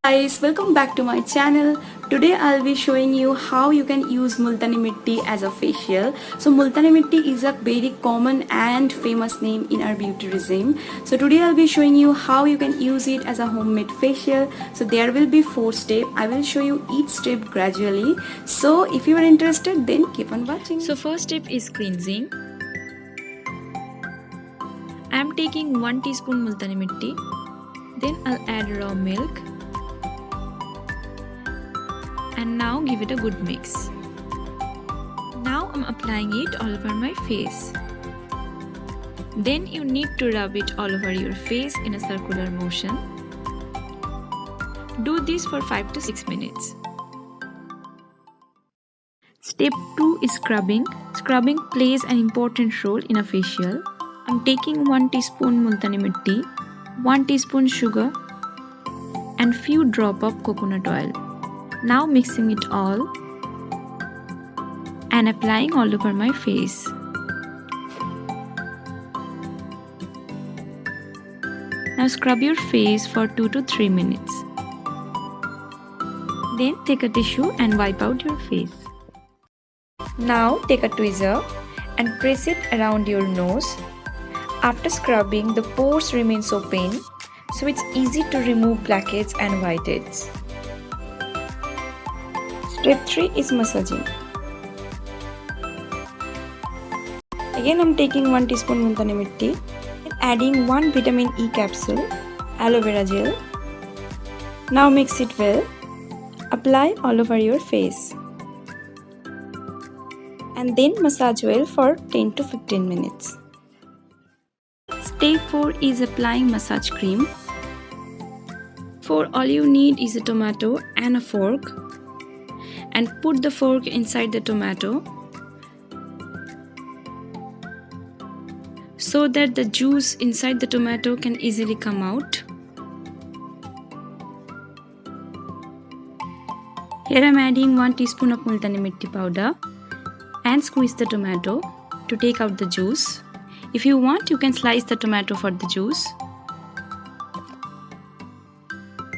Guys, welcome back to my channel. Today I'll be showing you how you can use Multani Mitti as a facial. So Multani Mitti is a very common and famous name in our beauty regime. So today I'll be showing you how you can use it as a homemade facial. So there will be 4 steps. I will show you each step gradually. So if you are interested, then keep on watching. So first step is cleansing. I am taking 1 teaspoon Multani Mitti. Then I'll add raw milk. And now give it a good mix. Now I'm applying it all over my face. Then you need to rub it all over your face in a circular motion. Do this for 5 to 6 minutes. Step 2 is scrubbing. Scrubbing plays an important role in a facial. I'm taking 1 teaspoon Multani Mitti, 1 teaspoon sugar and few drop of coconut oil. Now mixing it all and applying all over my face. Now scrub your face for 2 to 3 minutes. Then take a tissue and wipe out your face. Now take a tweezer and press it around your nose. After scrubbing, the pores remain open, so it's easy to remove blackheads and whiteheads. Step 3 is massaging. Again I'm taking 1 teaspoon Multani Mitti, adding 1 vitamin E capsule, aloe vera gel. Now mix it well. Apply all over your face. And then massage well for 10 to 15 minutes. Step 4 is applying massage cream. For all you need is a tomato and a fork. And put the fork inside the tomato so that the juice inside the tomato can easily come out. Here I am adding 1 teaspoon of Multani Mitti powder and squeeze the tomato to take out the juice. If you want, you can slice the tomato for the juice.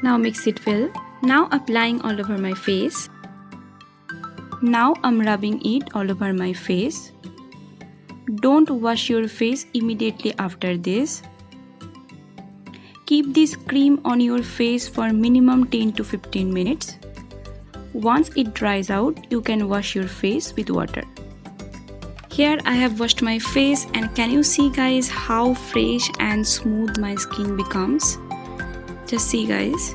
Now mix it well. Now applying all over my face. Now I'm rubbing it all over my face. Don't wash your face immediately after this. Keep this cream on your face for minimum 10 to 15 minutes. Once it dries out, you can wash your face with water. Here I have washed my face, and can you see guys how fresh and smooth my skin becomes? Just see guys.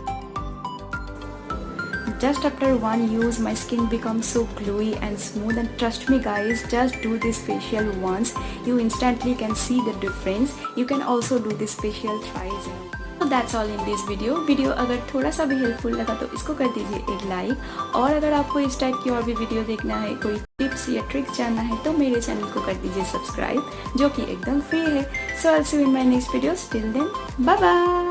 Just after one use, my skin becomes so glowy and smooth, and trust me guys, just do this facial once, you instantly can see the difference. You can also do this facial thrice. So that's all in this video. अगर थोड़ा सा भी helpful लगा तो इसको कर दीजिए एक लाइक, और अगर आपको इस टाइप की और भी वीडियो देखना है, कोई टिप्स या ट्रिक्स जानना है, तो मेरे चैनल को कर दीजिए सब्सक्राइब, जो कि एकदम फ्री है. So I'll see you in my next videos. Till then, bye bye.